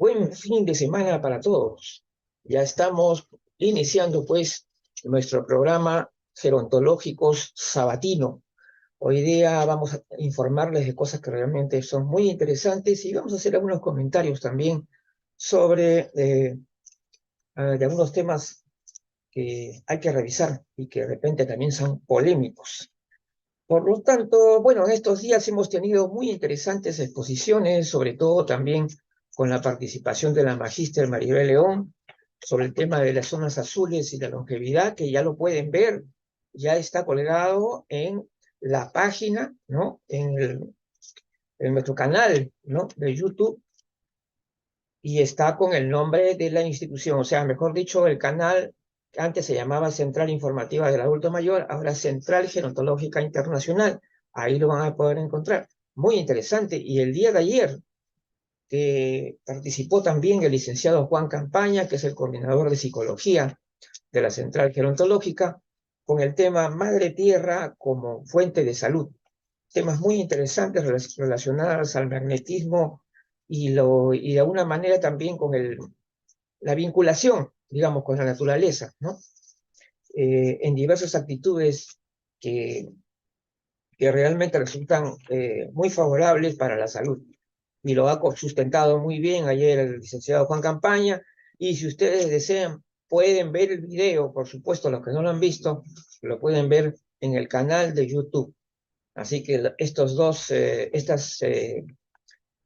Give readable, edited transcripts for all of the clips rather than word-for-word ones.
Buen fin de semana para todos. Ya estamos iniciando pues nuestro programa Gerontológicos Sabatino. Hoy día vamos a informarles de cosas que realmente son muy interesantes y vamos a hacer algunos comentarios también sobre de algunos temas que hay que revisar y que de repente también son polémicos. Por lo tanto, bueno, en estos días hemos tenido muy interesantes exposiciones, sobre todo también con la participación de la magíster Maribel León, sobre el tema de las zonas azules y la longevidad, que ya lo pueden ver, ya está colgado en la página, ¿no? En nuestro canal, ¿no? De YouTube, y está con el nombre de la institución, o sea, mejor dicho, el canal que antes se llamaba Central Informativa del Adulto Mayor, ahora Central Gerontológica Internacional. Ahí lo van a poder encontrar. Muy interesante. Y el día de ayer, que participó también el licenciado Juan Campaña, que es el coordinador de psicología de la Central Gerontológica, con el tema Madre Tierra como fuente de salud. Temas muy interesantes relacionados al magnetismo y de alguna manera también con la vinculación, digamos, con la naturaleza, ¿no? En diversas actitudes que, que realmente resultan muy favorables para la salud. Y lo ha sustentado muy bien ayer el licenciado Juan Campaña. Y si ustedes desean, pueden ver el video, por supuesto, los que no lo han visto, lo pueden ver en el canal de YouTube. Así que estas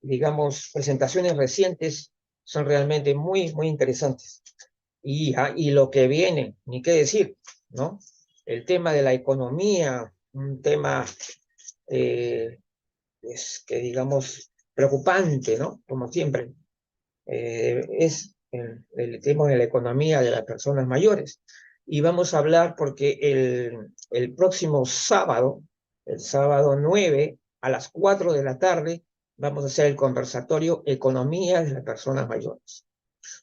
digamos, presentaciones recientes son realmente muy, muy interesantes. Y lo que viene, ni qué decir, ¿no? El tema de la economía, un tema que digamos preocupante, ¿no? Como siempre, es el tema de la economía de las personas mayores. Y vamos a hablar porque el próximo sábado, el sábado 9 a las 4 de la tarde, vamos a hacer el conversatorio Economía de las personas mayores.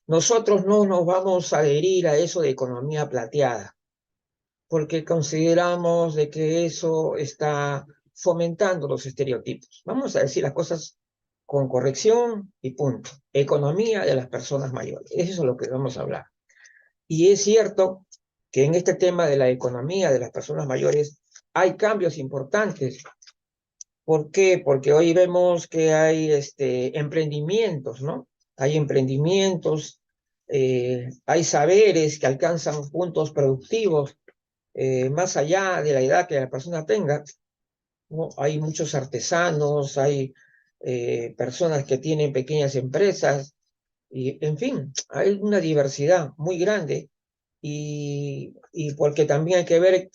Nosotros no nos vamos a adherir a eso de economía plateada, porque consideramos de que eso está fomentando los estereotipos. Vamos a decir las cosas con corrección y punto. Economía de las personas mayores. Eso es lo que vamos a hablar. Y es cierto que en este tema de la economía de las personas mayores hay cambios importantes. ¿Por qué? Porque hoy vemos que hay emprendimientos, ¿no? Hay emprendimientos, hay saberes que alcanzan puntos productivos más allá de la edad que la persona tenga, ¿no? Hay muchos artesanos, hay personas que tienen pequeñas empresas, y en fin, hay una diversidad muy grande y porque también hay que ver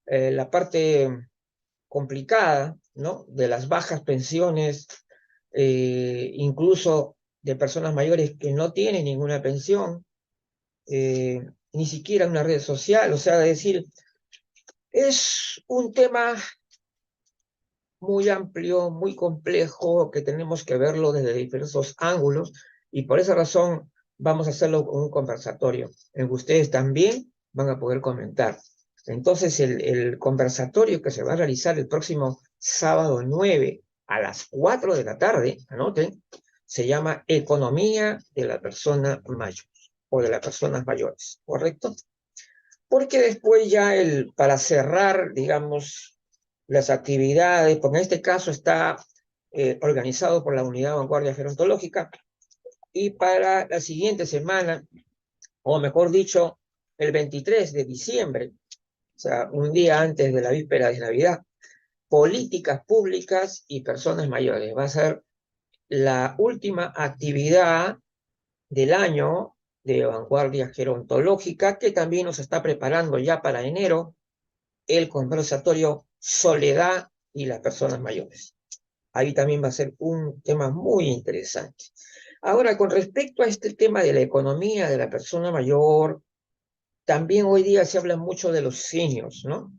la parte complicada, ¿no? De las bajas pensiones, incluso de personas mayores que no tienen ninguna pensión, ni siquiera una red social, o sea, decir, es un tema muy amplio, muy complejo, que tenemos que verlo desde diversos ángulos y por esa razón vamos a hacerlo con un conversatorio en que ustedes también van a poder comentar. Entonces el conversatorio que se va a realizar el próximo sábado 9 a las 4 de la tarde, anoten, se llama Economía de la persona mayor o de las personas mayores, ¿correcto? Porque después ya para cerrar, digamos, las actividades, porque en este caso está organizado por la Unidad Vanguardia Gerontológica, y para la siguiente semana, o mejor dicho, el 23 de diciembre, o sea, un día antes de la víspera de Navidad, políticas públicas y personas mayores. Va a ser la última actividad del año de Vanguardia Gerontológica, que también nos está preparando ya para enero el conversatorio Soledad y las personas mayores. Ahí también va a ser un tema muy interesante. Ahora, con respecto a este tema de la economía de la persona mayor, también hoy día se habla mucho de los seniors, ¿no?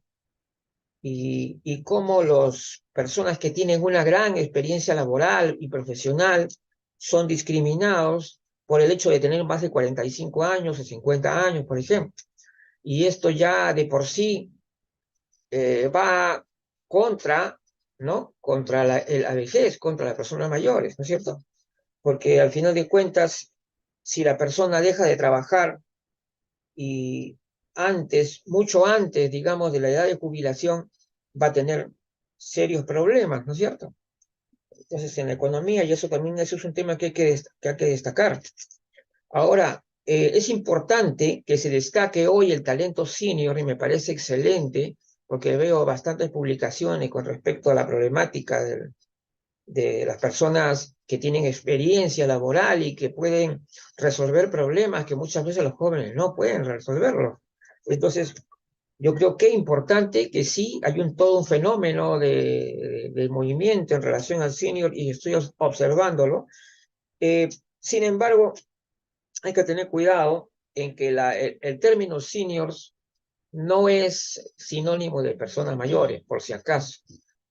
Y cómo las personas que tienen una gran experiencia laboral y profesional son discriminados por el hecho de tener más de 45 años o 50 años, por ejemplo. Y esto ya de por sí va contra, ¿no? Contra la vejez, contra las personas mayores, ¿no es cierto? porque al final de cuentas, si la persona deja de trabajar y antes, mucho antes, digamos, de la edad de jubilación, va a tener serios problemas, ¿no es cierto? Entonces, en la economía, y eso también eso es un tema que hay que destacar. Ahora, es importante que se destaque hoy el talento senior, y me parece excelente, porque veo bastantes publicaciones con respecto a la problemática de las personas que tienen experiencia laboral y que pueden resolver problemas que muchas veces los jóvenes no pueden resolverlos. Entonces, yo creo que es importante que sí hay todo un fenómeno de movimiento en relación al senior y estoy observándolo. Sin embargo, hay que tener cuidado en que el término seniors no es sinónimo de personas mayores, por si acaso.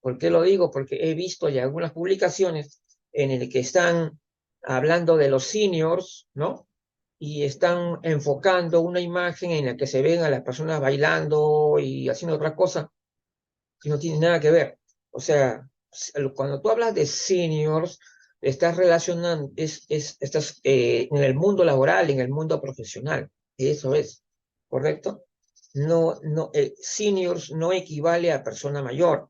¿Por qué lo digo? Porque he visto ya algunas publicaciones en las que están hablando de los seniors, ¿no? Y están enfocando una imagen en la que se ven a las personas bailando y haciendo otra cosa que no tiene nada que ver. O sea, cuando tú hablas de seniors, estás relacionando, estás en el mundo laboral, en el mundo profesional. Eso es, ¿correcto? No, no, seniors no equivale a persona mayor.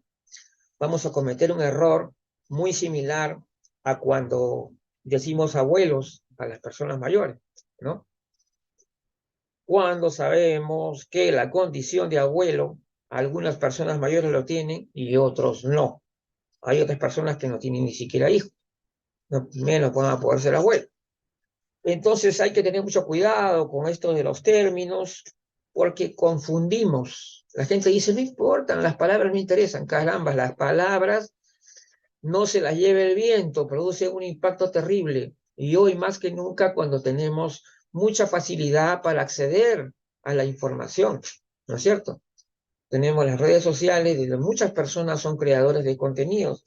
Vamos a cometer un error muy similar a cuando decimos abuelos a las personas mayores, ¿no? Cuando sabemos que la condición de abuelo, algunas personas mayores lo tienen y otros no. Hay otras personas que no tienen ni siquiera hijos, no, menos van a poder ser abuelos. Entonces hay que tener mucho cuidado con esto de los términos, porque confundimos. La gente dice, no importan, las palabras no interesan. Caramba, las palabras no se las lleve el viento, produce un impacto terrible. Y hoy más que nunca cuando tenemos mucha facilidad para acceder a la información, ¿no es cierto? Tenemos las redes sociales donde muchas personas son creadores de contenidos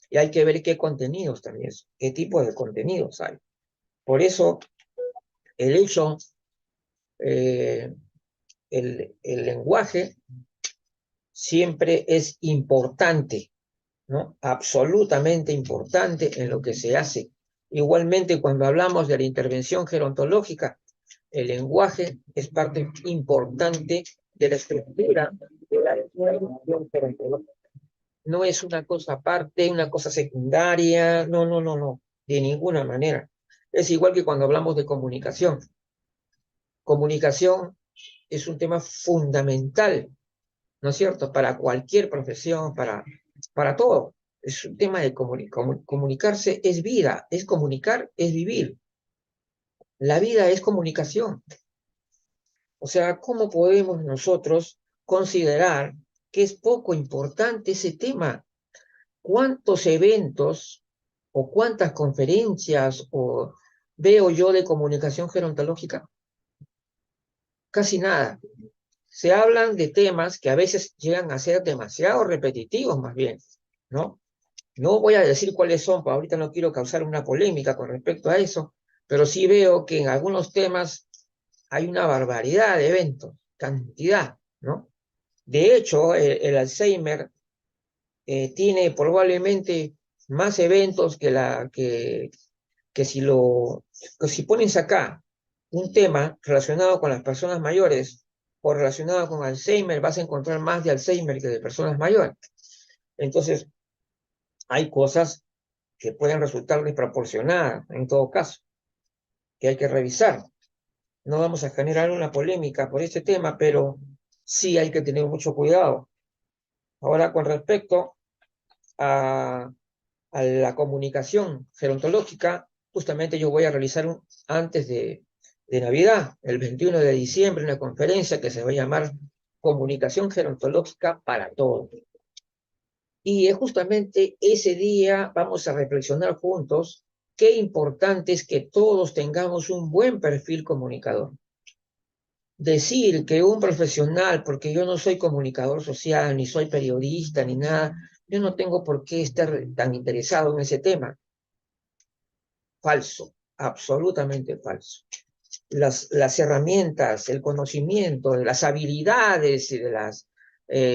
y hay que ver qué contenidos también, qué tipo de contenidos hay. Por eso el hecho, eh, el lenguaje siempre es importante, ¿no? Absolutamente importante en lo que se hace. Igualmente, cuando hablamos de la intervención gerontológica, el lenguaje es parte importante de la estructura de la intervención gerontológica. No es una cosa aparte, una cosa secundaria, no, no, no, no, de ninguna manera. Es igual que cuando hablamos de comunicación. Comunicación es un tema fundamental, ¿no es cierto? Para cualquier profesión, para todo. Es un tema de comunicarse, es vida, es comunicar, es vivir. La vida es comunicación. O sea, ¿cómo podemos nosotros considerar que es poco importante ese tema? ¿Cuántos eventos o cuántas conferencias veo yo de comunicación gerontológica? Casi nada. Se hablan de temas que a veces llegan a ser demasiado repetitivos, más bien, ¿no? No voy a decir cuáles son, porque ahorita no quiero causar una polémica con respecto a eso, pero sí veo que en algunos temas hay una barbaridad de eventos, cantidad, ¿no? De hecho, el Alzheimer tiene probablemente más eventos que si pones acá un tema relacionado con las personas mayores o relacionado con Alzheimer, vas a encontrar más de Alzheimer que de personas mayores. Entonces, hay cosas que pueden resultar desproporcionadas en todo caso, que hay que revisar. No vamos a generar una polémica por este tema, pero sí hay que tener mucho cuidado. Ahora, con respecto a la comunicación gerontológica, justamente yo voy a realizar antes de Navidad, el 21 de diciembre, una conferencia que se va a llamar Comunicación Gerontológica para Todos. Y justamente ese día vamos a reflexionar juntos qué importante es que todos tengamos un buen perfil comunicador. Decir que un profesional, porque yo no soy comunicador social, ni soy periodista, ni nada, yo no tengo por qué estar tan interesado en ese tema. Falso, absolutamente falso. Las herramientas, el conocimiento, las habilidades de las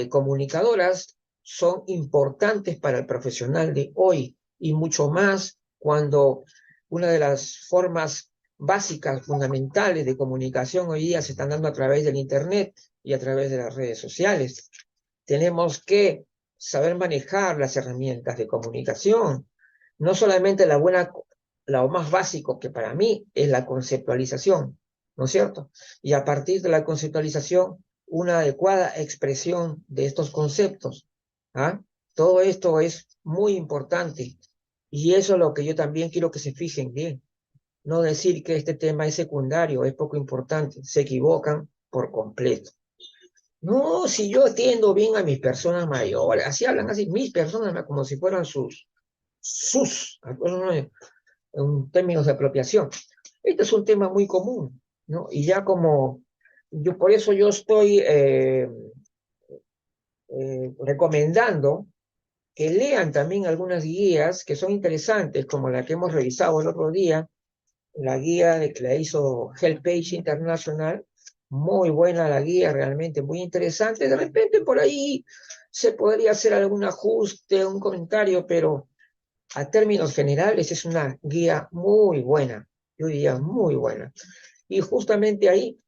comunicadoras son importantes para el profesional de hoy y mucho más cuando una de las formas básicas, fundamentales de comunicación hoy día se están dando a través del Internet y a través de las redes sociales. Tenemos que saber manejar las herramientas de comunicación, no solamente lo más básico que para mí es la conceptualización, ¿no es cierto? Y a partir de la conceptualización, una adecuada expresión de estos conceptos. ¿Ah? Todo esto es muy importante y eso es lo que yo también quiero que se fijen bien. No decir que este tema es secundario, es poco importante, se equivocan por completo. No, si yo atiendo bien a mis personas mayores, así hablan así, mis personas como si fueran en términos de apropiación. Este es un tema muy común, ¿no? Y ya como, por eso yo estoy recomendando que lean también algunas guías que son interesantes, como la que hemos revisado el otro día, la guía que la hizo HelpAge International, muy buena la guía, realmente muy interesante. De repente por ahí se podría hacer algún ajuste, un comentario, pero a términos generales es una guía muy buena, yo diría muy buena. Y justamente ahí,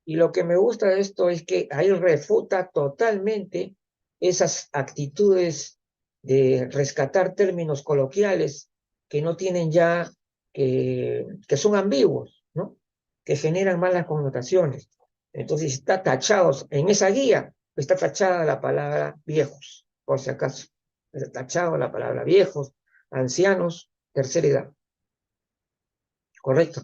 y lo que me gusta de esto es que ahí refuta totalmente esas actitudes de rescatar términos coloquiales que no tienen ya, que son ambiguos, ¿no? Que generan malas connotaciones. Entonces está tachados, en esa guía está tachada la palabra viejos, por si acaso. Está tachado la palabra viejos, ancianos, tercera edad. Correcto.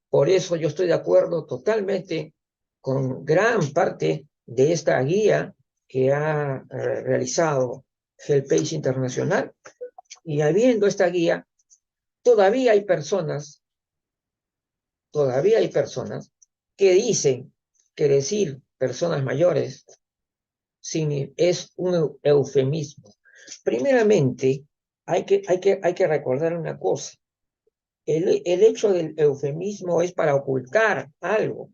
Por eso yo estoy de acuerdo totalmente con gran parte de esta guía que ha realizado HelpAge Internacional. Y habiendo esta guía, todavía hay personas que dicen que decir personas mayores es un eufemismo. Primeramente, hay que recordar una cosa. El hecho del eufemismo es para ocultar algo,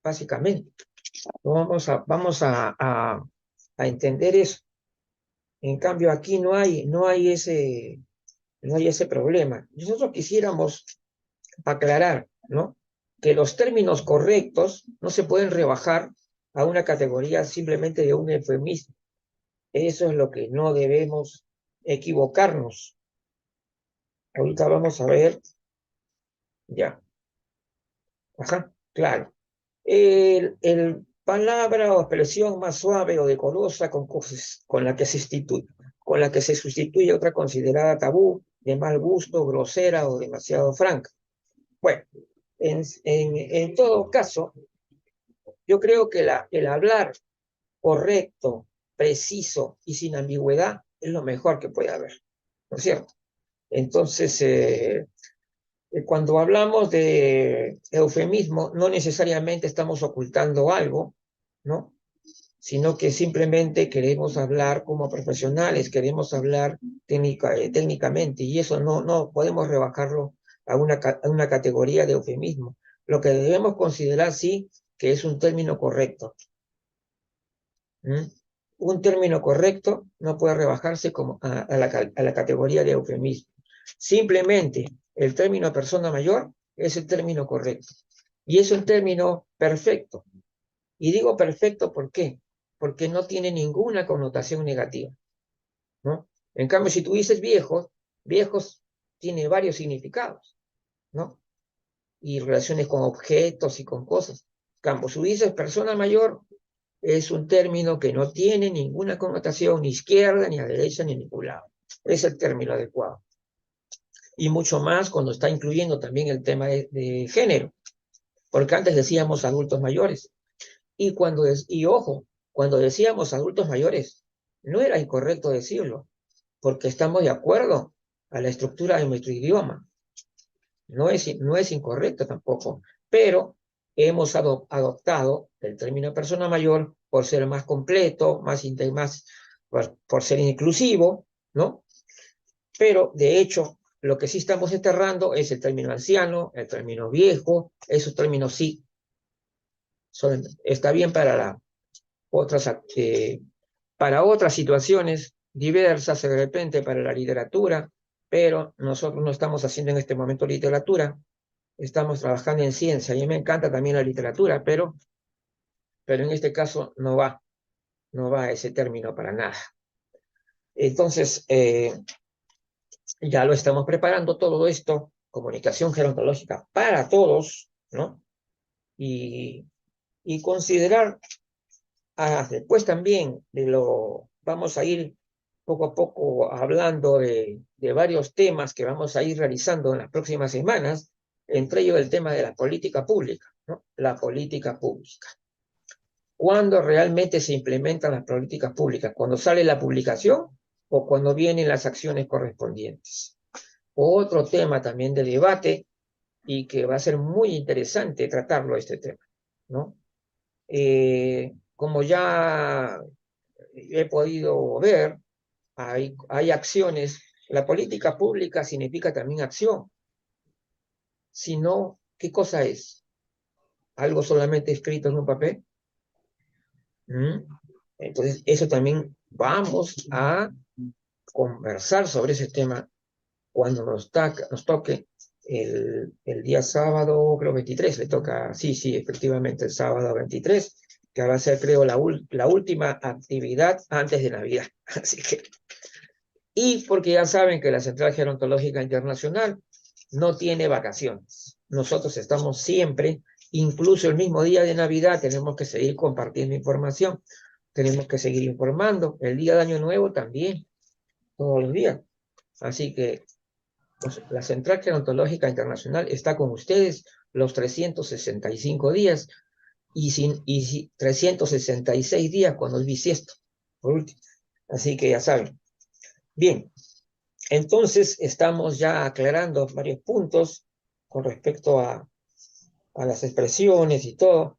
básicamente. Vamos a entender eso. En cambio, aquí no hay ese problema. Nosotros quisiéramos aclarar, ¿no? Que los términos correctos no se pueden rebajar a una categoría simplemente de un eufemismo. Eso es lo que no debemos equivocarnos. Ahorita vamos a ver, ya. Ajá, claro. El palabra o expresión más suave o decorosa con la que se sustituye otra considerada tabú, de mal gusto, grosera o demasiado franca. Bueno, en todo caso, yo creo que el hablar correcto, preciso y sin ambigüedad es lo mejor que puede haber, ¿no es cierto? Entonces, cuando hablamos de eufemismo, no necesariamente estamos ocultando algo, ¿no? Sino que simplemente queremos hablar como profesionales, queremos hablar técnicamente, y eso no podemos rebajarlo a una categoría de eufemismo. Lo que debemos considerar, sí, que es un término correcto. ¿Mm? Un término correcto no puede rebajarse como a la categoría de eufemismo. Simplemente el término persona mayor es el término correcto. Y es un término perfecto. Y digo perfecto, ¿por qué? Porque no tiene ninguna connotación negativa, ¿no? En cambio, si tú dices viejos tiene varios significados, ¿no? Y relaciones con objetos y con cosas. En cambio, si tú dices persona mayor, es un término que no tiene ninguna connotación ni izquierda, ni a derecha, ni a ningún lado. Es el término adecuado. Y mucho más cuando está incluyendo también el tema de género, porque antes decíamos adultos mayores. Y ojo, cuando decíamos adultos mayores, no era incorrecto decirlo, porque estamos de acuerdo a la estructura de nuestro idioma. No es incorrecto tampoco, pero hemos adoptado el término persona mayor por ser más completo, por ser inclusivo, ¿no? Pero, de hecho, lo que sí estamos enterrando es el término anciano, el término viejo, esos términos sí está bien para otras situaciones diversas, de repente para la literatura, pero nosotros no estamos haciendo en este momento literatura, estamos trabajando en ciencia. A mí me encanta también la literatura, pero en este caso no va ese término para nada. Entonces, ya lo estamos preparando todo esto, comunicación gerontológica para todos, ¿no? Y considerar, después también vamos a ir poco a poco hablando de varios temas que vamos a ir realizando en las próximas semanas, entre ellos el tema de la política pública, ¿no? La política pública. ¿Cuándo realmente se implementan las políticas públicas? ¿Cuando sale la publicación o cuando vienen las acciones correspondientes? Otro tema también de debate y que va a ser muy interesante tratarlo este tema, ¿no? Como ya he podido ver, hay acciones. La política pública significa también acción. Si no, ¿qué cosa es? ¿Algo solamente escrito en un papel? Entonces, eso también vamos a conversar sobre ese tema cuando nos toque el día sábado, creo 23, le toca, sí, efectivamente, el sábado 23, que va a ser, creo, la última actividad antes de Navidad. Así que, y porque ya saben que la Central Gerontológica Internacional no tiene vacaciones. Nosotros estamos siempre, incluso el mismo día de Navidad, tenemos que seguir compartiendo información, tenemos que seguir informando. El día de Año Nuevo también, todos los días. Así que pues, la Central Gerontológica Internacional está con ustedes los 365 días y 366 días cuando es bisiesto, por último. Así que ya saben. Bien, entonces estamos ya aclarando varios puntos con respecto a las expresiones y todo.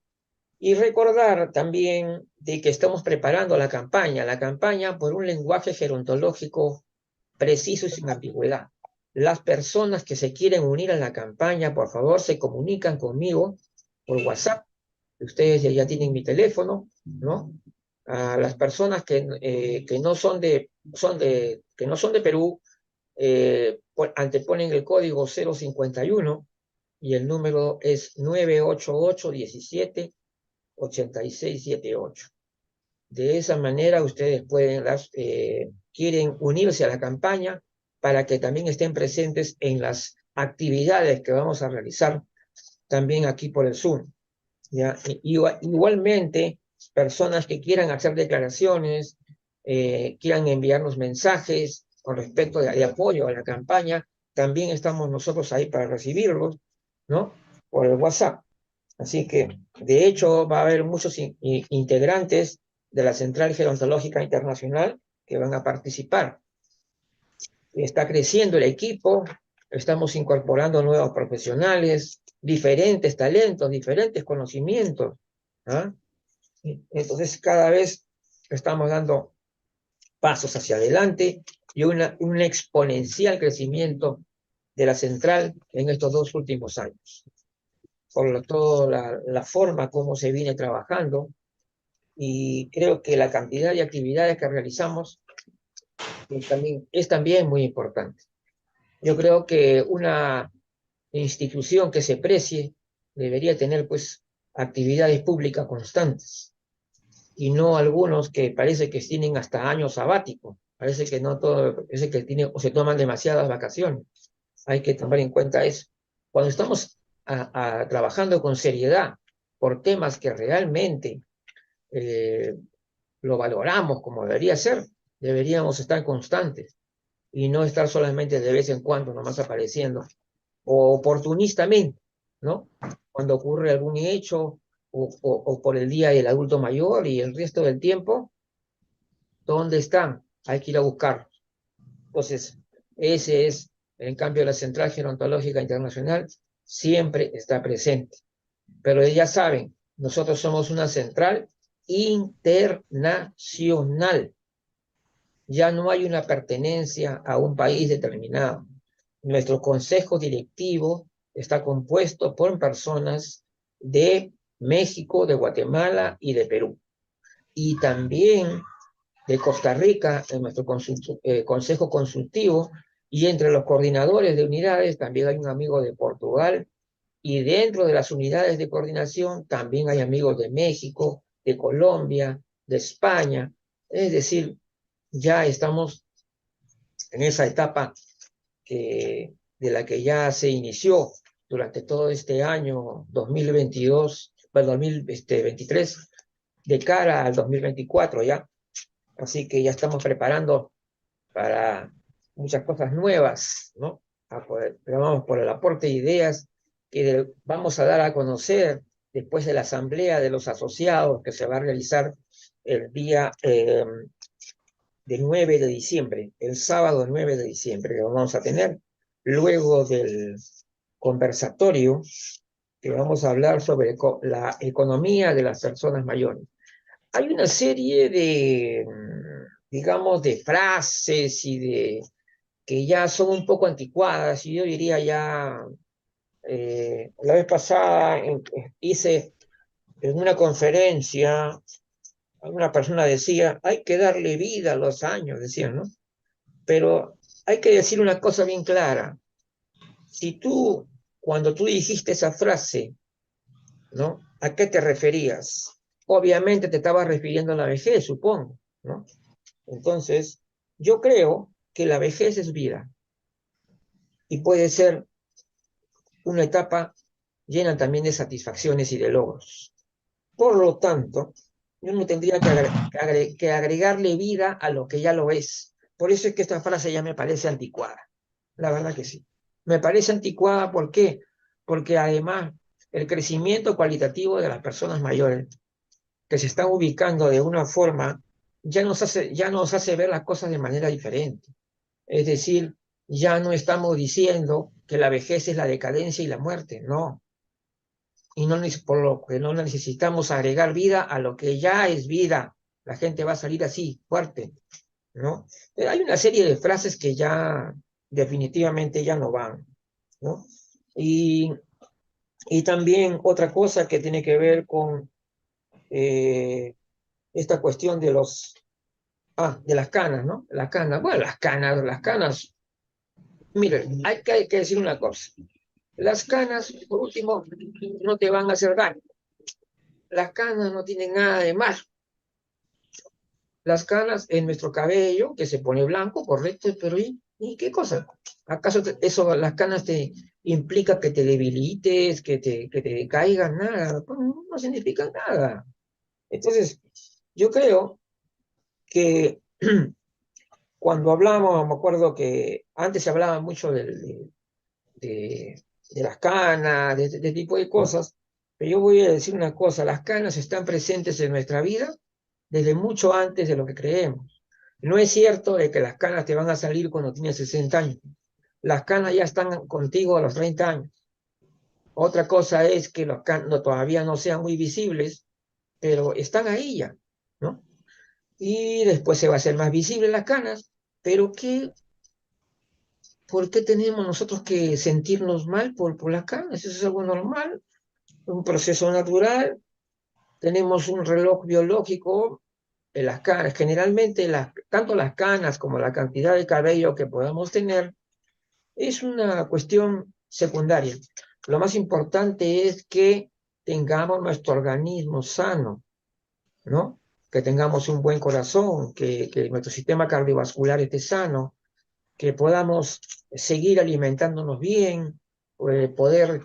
Y recordar también de que estamos preparando la campaña por un lenguaje gerontológico preciso y sin ambigüedad. Las personas que se quieren unir a la campaña, por favor, se comunican conmigo por WhatsApp. Ustedes ya tienen mi teléfono, ¿no? A las personas que no son de Perú, anteponen el código 051 y el número es 988-17-8678. De esa manera ustedes quieren unirse a la campaña para que también estén presentes en las actividades que vamos a realizar también aquí por el Zoom. ¿Ya? Igualmente, personas que quieran hacer declaraciones, quieran enviarnos mensajes con respecto de apoyo a la campaña, también estamos nosotros ahí para recibirlos, ¿no? Por el WhatsApp. Así que, de hecho, va a haber muchos integrantes de la Central Gerontológica Internacional que van a participar. Está creciendo el equipo, estamos incorporando nuevos profesionales, diferentes talentos, diferentes conocimientos. ¿Ah? Entonces, cada vez estamos dando pasos hacia adelante y un exponencial crecimiento de la central en estos 2 últimos años. Por toda la forma como se viene trabajando, y creo que la cantidad de actividades que realizamos es también muy importante. Yo creo que una institución que se precie debería tener pues actividades públicas constantes y no algunos que parece que tienen hasta años sabáticos, parece que no todo, parece que tienen o se toman demasiadas vacaciones. Hay que tomar en cuenta eso. Cuando estamos trabajando con seriedad por temas que realmente lo valoramos como debería ser, deberíamos estar constantes y no estar solamente de vez en cuando nomás apareciendo o oportunistamente, ¿no? Cuando ocurre algún hecho o por el día del adulto mayor y el resto del tiempo, ¿dónde están? Hay que ir a buscarlos. Entonces, ese es, en cambio, la Central Gerontológica Internacional siempre está presente. Pero ya saben, nosotros somos una central internacional. Ya no hay una pertenencia a un país determinado. Nuestro consejo directivo está compuesto por personas de México, de Guatemala y de Perú. Y también de Costa Rica, en nuestro consejo consultivo, Y entre los coordinadores de unidades también hay un amigo de Portugal, y dentro de las unidades de coordinación también hay amigos de México, de Colombia, de España. Es decir, ya estamos en esa etapa de la que ya se inició durante todo este año 2022, bueno, 2023, de cara al 2024 ya. Así que ya estamos preparando para muchas cosas nuevas, ¿no? Pero vamos por el aporte de ideas que vamos a dar a conocer después de la asamblea de los asociados que se va a realizar el día de 9 de diciembre, el sábado 9 de diciembre, que vamos a tener luego del conversatorio que vamos a hablar sobre la economía de las personas mayores. Hay una serie de, digamos, de frases y de que ya son un poco anticuadas, y yo diría ya, la vez pasada hice en una conferencia, alguna persona decía, hay que darle vida a los años, decían, ¿no? Pero hay que decir una cosa bien clara. Si tú, cuando tú dijiste esa frase, ¿no? ¿A qué te referías? Obviamente te estabas refiriendo a la vejez, supongo, ¿no? Entonces, yo creo que la vejez es vida y puede ser una etapa llena también de satisfacciones y de logros. Por lo tanto, yo no tendría que agregarle vida a lo que ya lo es. Por eso es que esta frase ya me parece anticuada. La verdad que sí. Me parece anticuada, ¿por qué? Porque además el crecimiento cualitativo de las personas mayores que se están ubicando de una forma ya nos hace ver las cosas de manera diferente. Es decir, ya no estamos diciendo que la vejez es la decadencia y la muerte, no. Y no, por lo que no necesitamos agregar vida a lo que ya es vida. La gente va a salir así, fuerte, ¿no? Pero hay una serie de frases que ya definitivamente ya no van, ¿no? Y, y también otra cosa que tiene que ver con esta cuestión de de las canas, ¿no? Las canas, bueno, las canas, miren, hay que decir una cosa. Las canas, por último, no te van a hacer daño. Las canas no tienen nada de malo. Las canas en nuestro cabello, que se pone blanco, correcto, pero ¿y qué cosa? ¿Acaso eso, las canas te implica que te debilites, que te caigan? Nada, pues, no significa nada. Entonces, yo creo que cuando hablamos, me acuerdo que antes se hablaba mucho de las canas, de este tipo de cosas, pero yo voy a decir una cosa, las canas están presentes en nuestra vida desde mucho antes de lo que creemos. No es cierto de que las canas te van a salir cuando tienes 60 años. Las canas ya están contigo a los 30 años. Otra cosa es que los canas todavía no sean muy visibles, pero están ahí ya, ¿no? Y después se va a hacer más visible las canas, pero ¿por qué tenemos nosotros que sentirnos mal por las canas? Eso es algo normal, un proceso natural. Tenemos un reloj biológico en las canas. Generalmente, tanto las canas como la cantidad de cabello que podamos tener es una cuestión secundaria. Lo más importante es que tengamos nuestro organismo sano, ¿no? Que tengamos un buen corazón, que nuestro sistema cardiovascular esté sano, que podamos seguir alimentándonos bien, poder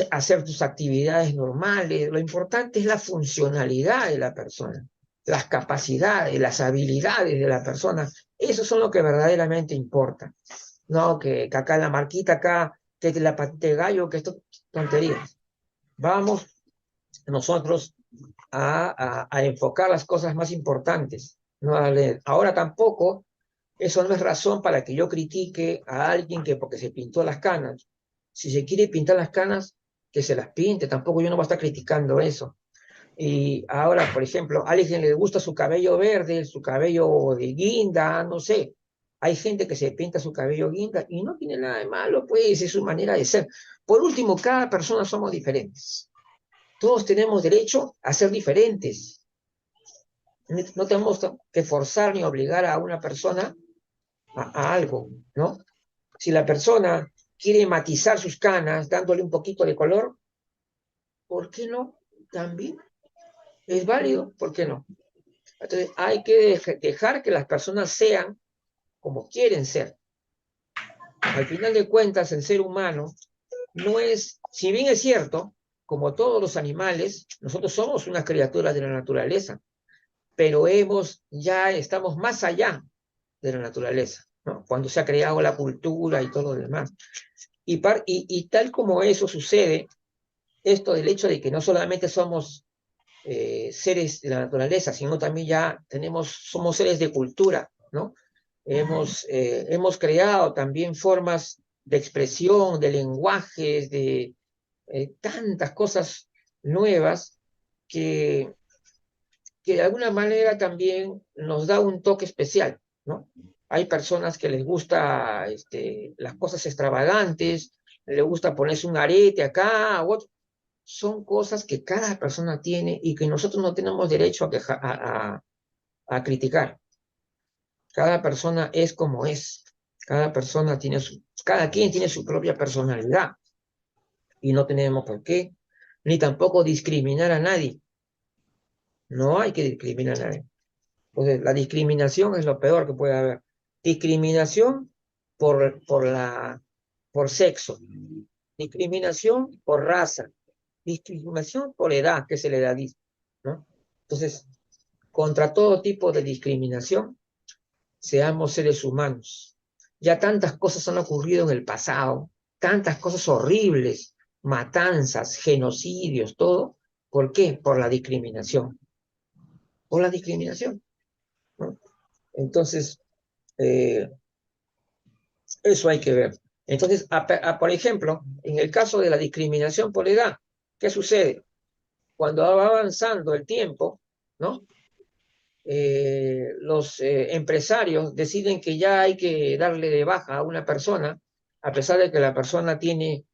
hacer tus actividades normales. Lo importante es la funcionalidad de la persona, las capacidades, las habilidades de la persona. Eso son lo que verdaderamente importa. No, que acá la marquita, acá, que la patita de gallo, que esto, tonterías. Vamos nosotros a enfocar las cosas más importantes. No ahora tampoco, eso no es razón para que yo critique a alguien que porque se pintó las canas. Si se quiere pintar las canas, que se las pinte. Tampoco yo no voy a estar criticando eso. Y ahora, por ejemplo, a alguien le gusta su cabello verde, su cabello de guinda, no sé. Hay gente que se pinta su cabello guinda y no tiene nada de malo, pues es su manera de ser. Por último, cada persona somos diferentes. Todos tenemos derecho a ser diferentes. No tenemos que forzar ni obligar a una persona a algo, ¿no? Si la persona quiere matizar sus canas dándole un poquito de color, ¿por qué no? También es válido, ¿por qué no? Entonces hay que dejar que las personas sean como quieren ser. Al final de cuentas, el ser humano no es, si bien es cierto, como todos los animales, nosotros somos unas criaturas de la naturaleza, pero ya estamos más allá de la naturaleza, ¿no? Cuando se ha creado la cultura y todo lo demás. Y tal como eso sucede, esto del hecho de que no solamente somos seres de la naturaleza, sino también ya somos seres de cultura, ¿no? Hemos creado también formas de expresión, de lenguajes, de tantas cosas nuevas que, que de alguna manera también nos da un toque especial, ¿no? Hay personas que les gusta las cosas extravagantes, les gusta ponerse un arete acá, u otro. Son cosas que cada persona tiene y que nosotros no tenemos derecho a criticar. Cada persona es como es. Cada quien tiene su propia personalidad y no tenemos por qué, ni tampoco discriminar a nadie. No hay que discriminar a nadie. Entonces, la discriminación es lo peor que puede haber. Discriminación por sexo, discriminación por raza, discriminación por edad, que es el edadismo, ¿no? Entonces, contra todo tipo de discriminación, seamos seres humanos. Ya tantas cosas han ocurrido en el pasado, tantas cosas horribles, matanzas, genocidios, todo. ¿Por qué? Por la discriminación. Por la discriminación, ¿no? Entonces, eh, eso hay que ver. Entonces, por ejemplo, en el caso de la discriminación por edad, ¿qué sucede? Cuando va avanzando el tiempo, ¿no? Los empresarios deciden que ya hay que darle de baja a una persona, a pesar de que la persona tiene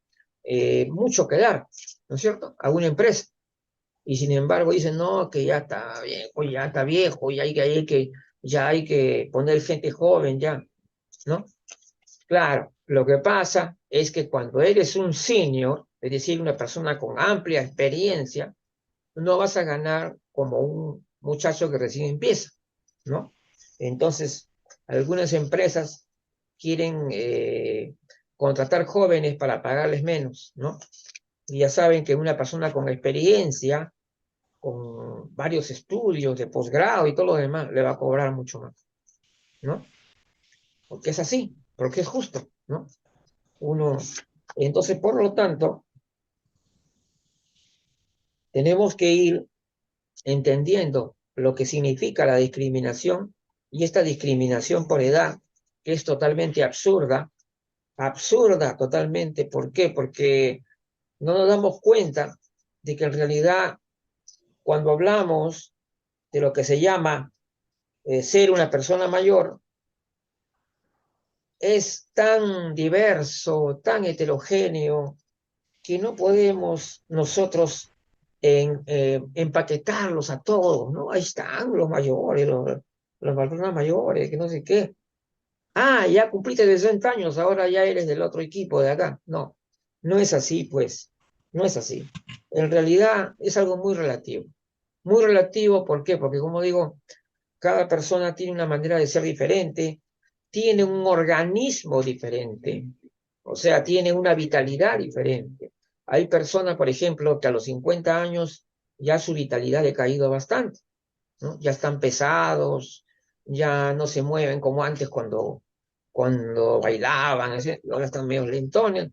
mucho que dar, ¿no es cierto? A una empresa. Y sin embargo dicen, no, que ya está viejo, ya está viejo, ya hay que poner gente joven, ya, ¿no? Claro, lo que pasa es que cuando eres un senior, es decir, una persona con amplia experiencia, no vas a ganar como un muchacho que recién empieza, ¿no? Entonces, algunas empresas quieren contratar jóvenes para pagarles menos, ¿no? Y ya saben que una persona con experiencia, con varios estudios de posgrado y todo lo demás, le va a cobrar mucho más, ¿no? Porque es así, porque es justo, ¿no? Uno, entonces, por lo tanto, tenemos que ir entendiendo lo que significa la discriminación y esta discriminación por edad, que es totalmente absurda, absurda totalmente. ¿Por qué? Porque no nos damos cuenta de que en realidad cuando hablamos de lo que se llama ser una persona mayor, es tan diverso, tan heterogéneo, que no podemos nosotros empaquetarlos a todos, ¿no? Ahí están los mayores, las personas mayores, que no sé qué. Ah, ya cumpliste 60 años, ahora ya eres del otro equipo de acá. No, no es así, pues, no es así. En realidad es algo muy relativo. Muy relativo, ¿por qué? Porque como digo, cada persona tiene una manera de ser diferente, tiene un organismo diferente, o sea, tiene una vitalidad diferente. Hay personas, por ejemplo, que a los 50 años ya su vitalidad ha decaído bastante, ¿no? Ya están pesados, ya no se mueven como antes cuando bailaban, ahora están medio lentones,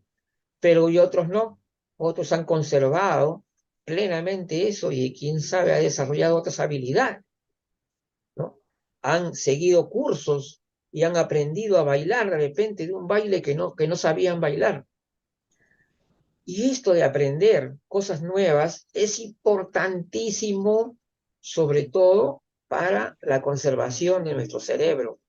pero y otros no, otros han conservado plenamente eso y quién sabe ha desarrollado otras habilidades, ¿no? Han seguido cursos y han aprendido a bailar de repente de un baile que no sabían bailar. Y esto de aprender cosas nuevas es importantísimo, sobre todo para la conservación de nuestro cerebro.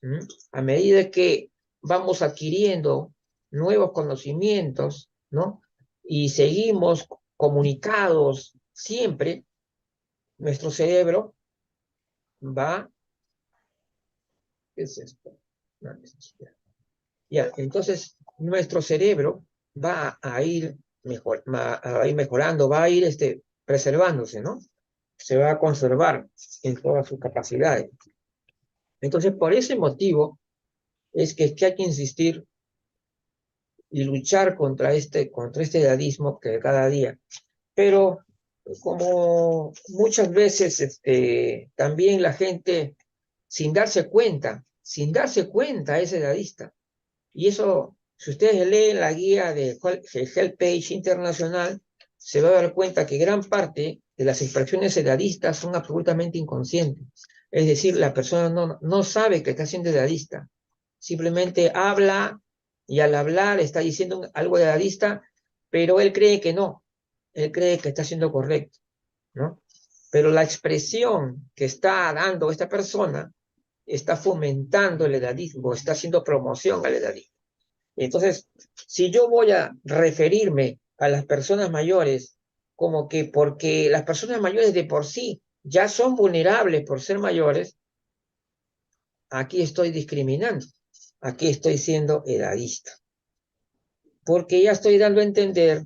¿Mm? A medida que vamos adquiriendo nuevos conocimientos, ¿no? Y seguimos comunicados siempre, nuestro cerebro va. ¿Qué es esto? No, Ya, entonces nuestro cerebro va a ir, a ir mejorando, va a ir preservándose, ¿no? Se va a conservar en todas sus capacidades. Entonces, por ese motivo es que hay que insistir y luchar contra este edadismo que cada día. Pero como muchas veces también la gente, sin darse cuenta es edadista. Y eso, si ustedes leen la guía de Help Page Internacional, se va a dar cuenta que gran parte de las expresiones edadistas son absolutamente inconscientes. Es decir, la persona no sabe que está siendo edadista. Simplemente habla y al hablar está diciendo algo edadista, pero él cree que no. Él cree que está siendo correcto, ¿no? Pero la expresión que está dando esta persona está fomentando el edadismo, está haciendo promoción al edadismo. Entonces, si yo voy a referirme a las personas mayores como que porque las personas mayores de por sí ya son vulnerables por ser mayores, aquí estoy discriminando, aquí estoy siendo edadista, porque ya estoy dando a entender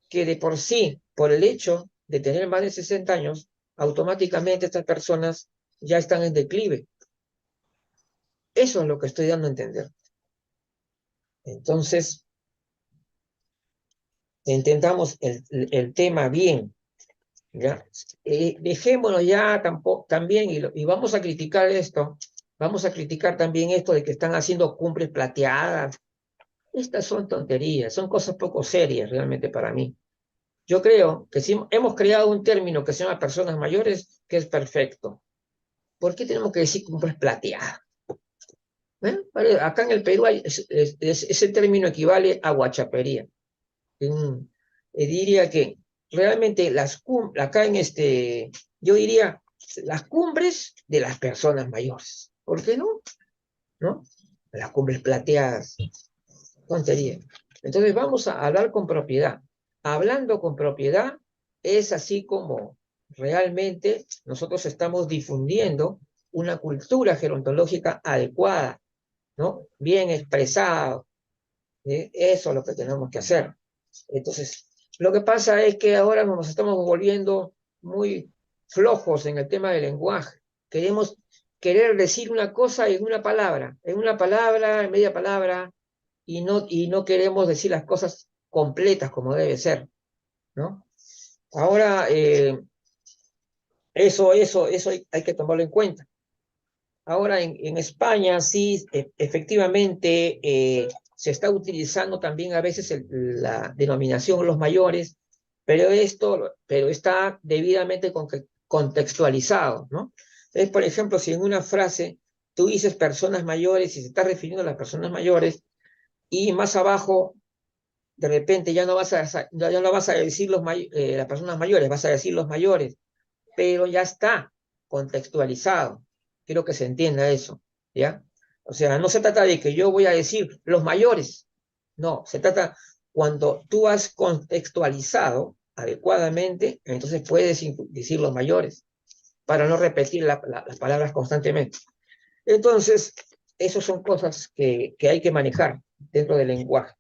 que de por sí, por el hecho de tener más de 60 años, automáticamente estas personas ya están en declive. Eso es lo que estoy dando a entender. Entonces, entendamos el tema bien. ¿Ya? Dejémonos ya también, y vamos a criticar esto, vamos a criticar también esto de que están haciendo cumbres plateadas. Estas son tonterías, son cosas poco serias realmente para mí. Yo creo que si hemos creado un término que se llama personas mayores, que es perfecto. ¿Por qué tenemos que decir cumbres plateadas? Acá en el Perú ese término equivale a guachapería. Diría que realmente acá yo diría las cumbres de las personas mayores. ¿Por qué no? ¿No? Las cumbres plateadas, tontería. Entonces vamos a hablar con propiedad. Hablando con propiedad es así como realmente nosotros estamos difundiendo una cultura gerontológica adecuada, ¿no? Bien expresada. Eso es lo que tenemos que hacer. Entonces, lo que pasa es que ahora nos estamos volviendo muy flojos en el tema del lenguaje. Queremos querer decir una cosa en una palabra, en media palabra, y no queremos decir las cosas completas como debe ser, ¿no? Ahora, eso hay que tomarlo en cuenta. Ahora, en España sí, efectivamente, se está utilizando también a veces la denominación los mayores, pero está debidamente contextualizado, ¿no? Entonces, por ejemplo, si en una frase tú dices personas mayores y se está refiriendo a las personas mayores, y más abajo, de repente ya no vas a decir las personas mayores, vas a decir los mayores, pero ya está contextualizado. Quiero que se entienda eso, ¿ya? O sea, no se trata de que yo voy a decir los mayores, no, se trata cuando tú has contextualizado adecuadamente, entonces puedes decir los mayores, para no repetir las palabras constantemente. Entonces, esas son cosas que hay que manejar dentro del lenguaje.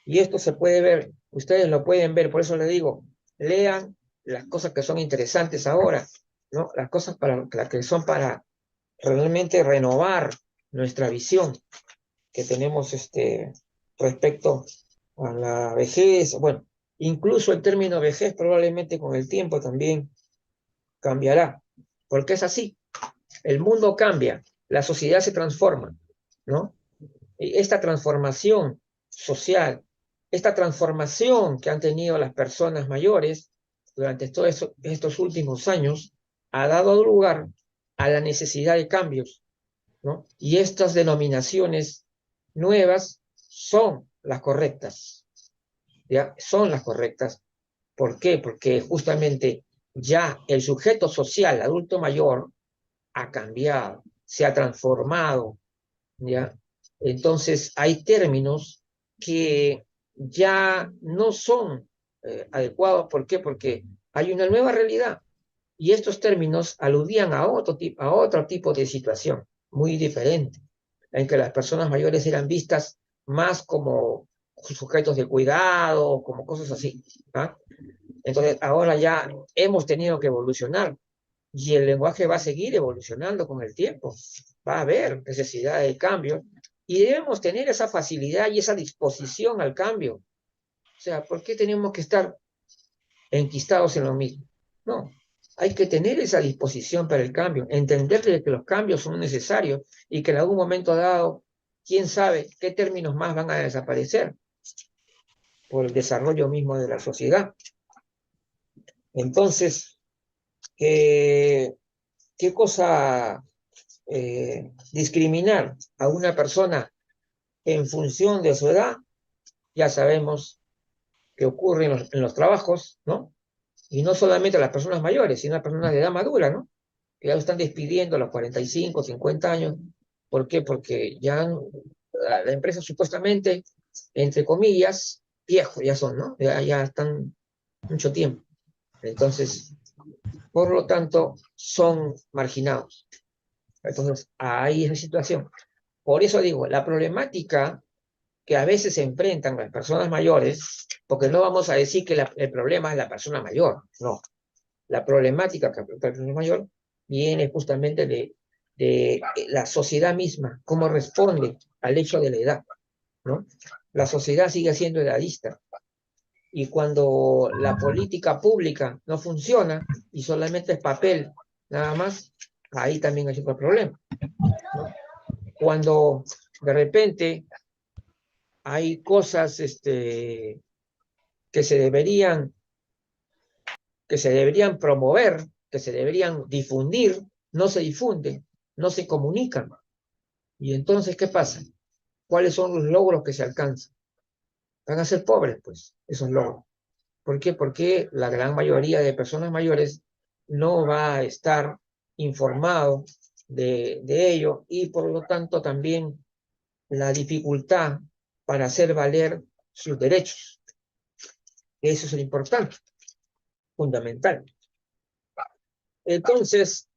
Y esto se puede ver, ustedes lo pueden ver, por eso les digo, lean las cosas que son interesantes ahora, ¿no? Las cosas las que son para realmente renovar nuestra visión que tenemos respecto a la vejez. Bueno, incluso el término vejez probablemente con el tiempo también cambiará, porque es así, el mundo cambia, la sociedad se transforma, ¿no? Y esta transformación social, esta transformación que han tenido las personas mayores durante todos estos últimos años, ha dado lugar a la necesidad de cambios, ¿no? Y estas denominaciones nuevas son las correctas, ¿ya? Son las correctas. ¿Por qué? Porque justamente ya el sujeto social, adulto mayor, ha cambiado, se ha transformado, ¿ya? Entonces, hay términos que ya no son adecuados. ¿Por qué? Porque hay una nueva realidad y estos términos aludían a otro tipo de situación muy diferente. en que las personas mayores eran vistas más como sujetos de cuidado, como cosas así. ¿Ah? Entonces, ahora ya hemos tenido que evolucionar y el lenguaje va a seguir evolucionando con el tiempo. Va a haber necesidad de cambio y debemos tener esa facilidad y esa disposición al cambio. O sea, ¿por qué tenemos que estar enquistados en lo mismo? No, hay que tener esa disposición para el cambio, entender que los cambios son necesarios y que en algún momento dado, quién sabe qué términos más van a desaparecer por el desarrollo mismo de la sociedad. Entonces, ¿qué cosa discriminar a una persona en función de su edad? Ya sabemos que ocurre en los trabajos, ¿no? Y no solamente a las personas mayores, sino a las personas de edad madura, ¿no? Que ya lo están despidiendo a los 45, 50 años. ¿Por qué? Porque ya la empresa supuestamente, entre comillas, viejos ya son, ¿no? Ya están mucho tiempo. Entonces, por lo tanto, son marginados. Entonces, ahí es la situación. Por eso digo, la problemática que a veces se enfrentan las personas mayores, porque no vamos a decir que el problema es la persona mayor, no. La problemática que la persona mayor viene justamente de la sociedad misma, cómo responde al hecho de la edad, ¿no? La sociedad sigue siendo edadista. Y cuando la política pública no funciona y solamente es papel, nada más, ahí también hay otro problema, ¿no? Cuando de repente hay cosas que se deberían, que se deberían promover, que se deberían difundir, no se difunden, no se comunican. Y entonces, ¿qué pasa? ¿Cuáles son los logros que se alcanzan? Van a ser pobres, pues, esos logros. ¿Por qué? Porque la gran mayoría de personas mayores no va a estar informado de ello y por lo tanto también la dificultad para hacer valer sus derechos. Eso es lo importante, fundamental. Entonces,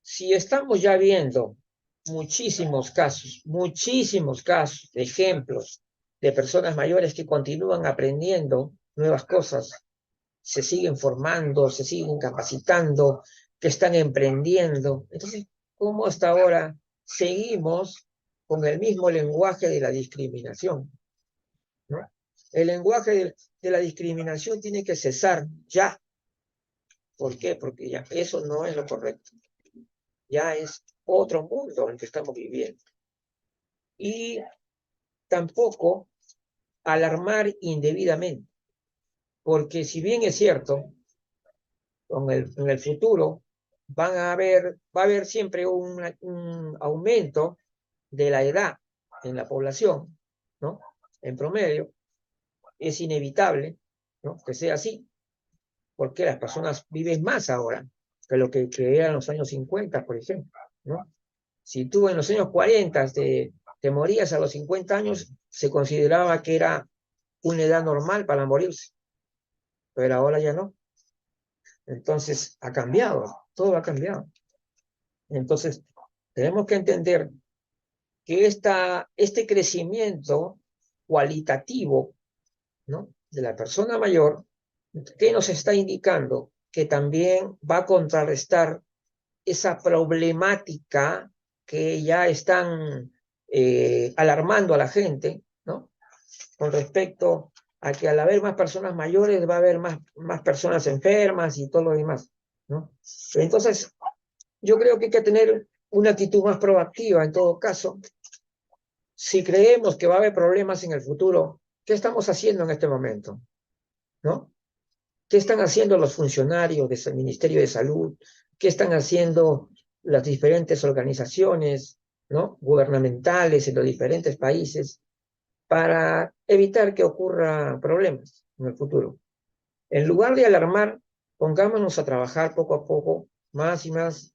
si estamos ya viendo muchísimos casos, ejemplos de personas mayores que continúan aprendiendo nuevas cosas, se siguen formando, se siguen capacitando, que están emprendiendo. Entonces, ¿cómo hasta ahora seguimos con el mismo lenguaje de la discriminación? ¿No? El lenguaje de la discriminación tiene que cesar ya. ¿Por qué? Porque ya eso no es lo correcto. Ya es otro mundo en el que estamos viviendo. Y tampoco alarmar indebidamente, porque si bien es cierto, en el futuro va a haber siempre un aumento de la edad en la población, ¿no? En promedio, es inevitable, ¿no? Que sea así, porque las personas viven más ahora que lo que eran los años 50, por ejemplo, ¿no? Si tú en los años 40 te morías a los 50 años, se consideraba que era una edad normal para morirse, pero ahora ya no. Entonces ha cambiado, todo ha cambiado. Entonces tenemos que entender que este crecimiento cualitativo, ¿no?, de la persona mayor, ¿qué nos está indicando? Que también va a contrarrestar esa problemática que ya están alarmando a la gente, ¿no? Con respecto a que al haber más personas mayores va a haber más personas enfermas y todo lo demás, ¿no? Entonces, yo creo que hay que tener una actitud más proactiva en todo caso. Si creemos que va a haber problemas en el futuro, ¿qué estamos haciendo en este momento? ¿No? ¿Qué están haciendo los funcionarios del Ministerio de Salud? ¿Qué están haciendo las diferentes organizaciones, ¿no?, gubernamentales en los diferentes países para evitar que ocurran problemas en el futuro? En lugar de alarmar, pongámonos a trabajar poco a poco, más y más,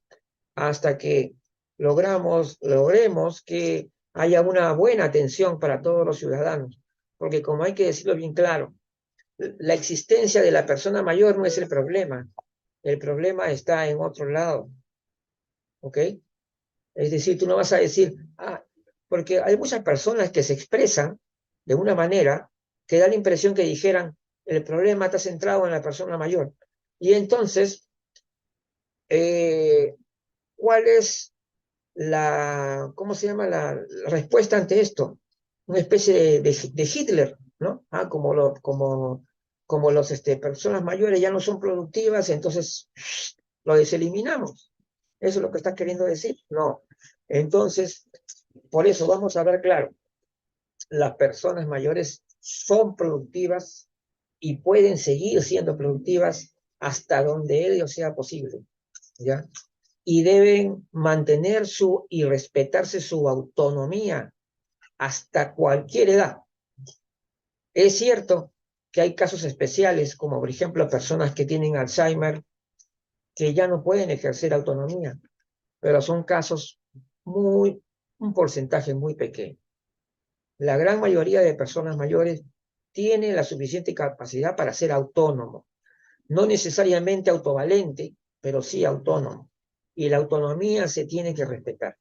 hasta que logremos que haya una buena atención para todos los ciudadanos. Porque como hay que decirlo bien claro, la existencia de la persona mayor no es el problema está en otro lado, ¿ok? Es decir, tú no vas a decir, porque hay muchas personas que se expresan de una manera que da la impresión que dijeran, el problema está centrado en la persona mayor. Y entonces, eh, ¿cuál es ¿cómo se llama la respuesta ante esto? Una especie de Hitler, ¿no? Como las personas mayores ya no son productivas, entonces lo deseliminamos. ¿Eso es lo que está queriendo decir? No. Entonces, por eso vamos a ver claro, las personas mayores son productivas y pueden seguir siendo productivas hasta donde ello sea posible, ¿ya? Y deben mantener y respetarse su autonomía hasta cualquier edad. Es cierto que hay casos especiales, como por ejemplo personas que tienen Alzheimer, que ya no pueden ejercer autonomía, pero son casos un porcentaje muy pequeño. La gran mayoría de personas mayores tienen la suficiente capacidad para ser autónomo, no necesariamente autovalente, pero sí autónomo. Y la autonomía se tiene que respetar.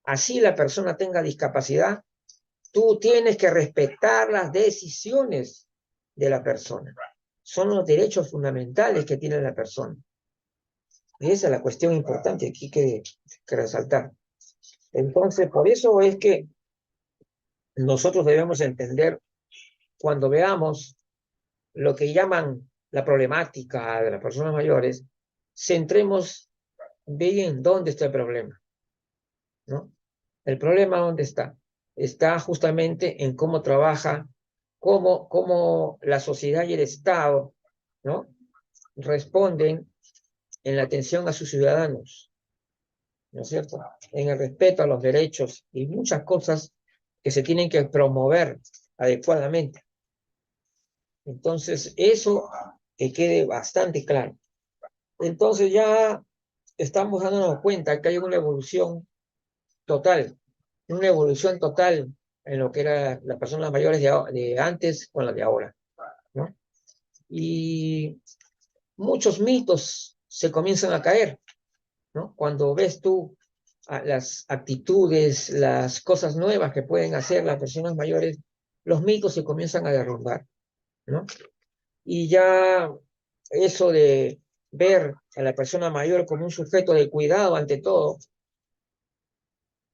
Así la persona tenga discapacidad, tú tienes que respetar las decisiones de la persona. Son los derechos fundamentales que tiene la persona. Y esa es la cuestión importante aquí que resaltar. Entonces, por eso es que nosotros debemos entender, cuando veamos lo que llaman la problemática de las personas mayores, centremos bien dónde está el problema, ¿no? El problema dónde está. Está justamente en cómo trabaja, cómo la sociedad y el Estado, ¿no? Responden en la atención a sus ciudadanos, ¿no es cierto? En el respeto a los derechos y muchas cosas que se tienen que promover adecuadamente. Entonces, eso que quede bastante claro. Entonces ya estamos dándonos cuenta que hay una evolución total en lo que eran las personas mayores de antes con las de ahora, ¿no? Y muchos mitos se comienzan a caer, ¿no? Cuando ves tú las actitudes, las cosas nuevas que pueden hacer las personas mayores, los mitos se comienzan a derrumbar, ¿no? Y ya eso de ver a la persona mayor como un sujeto de cuidado ante todo,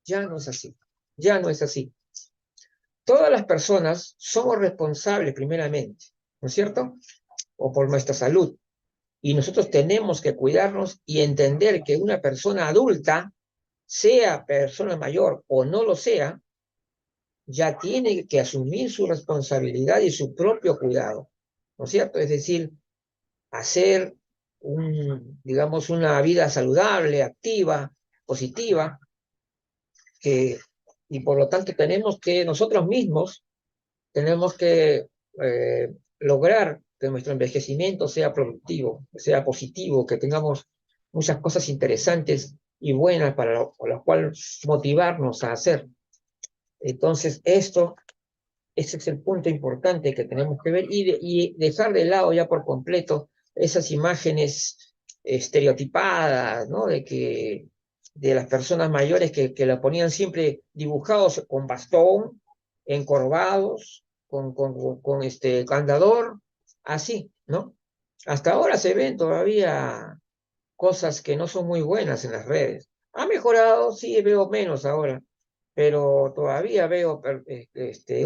ya no es así, ya no es así. Todas las personas somos responsables primeramente, ¿no es cierto? O por nuestra salud. Y nosotros tenemos que cuidarnos y entender que una persona adulta, sea persona mayor o no lo sea, ya tiene que asumir su responsabilidad y su propio cuidado, ¿no es cierto? Es decir, hacer digamos, una vida saludable, activa, positiva, y por lo tanto nosotros mismos tenemos que lograr que nuestro envejecimiento sea productivo, sea positivo, que tengamos muchas cosas interesantes y buenas por las cuales motivarnos a hacer. Entonces, ese es el punto importante que tenemos que ver y dejar de lado ya por completo esas imágenes estereotipadas, ¿no? De las personas mayores que la ponían siempre dibujados con bastón, encorvados, con andador, así, ¿no? Hasta ahora se ven todavía cosas que no son muy buenas en las redes. Ha mejorado, sí, veo menos ahora, pero todavía veo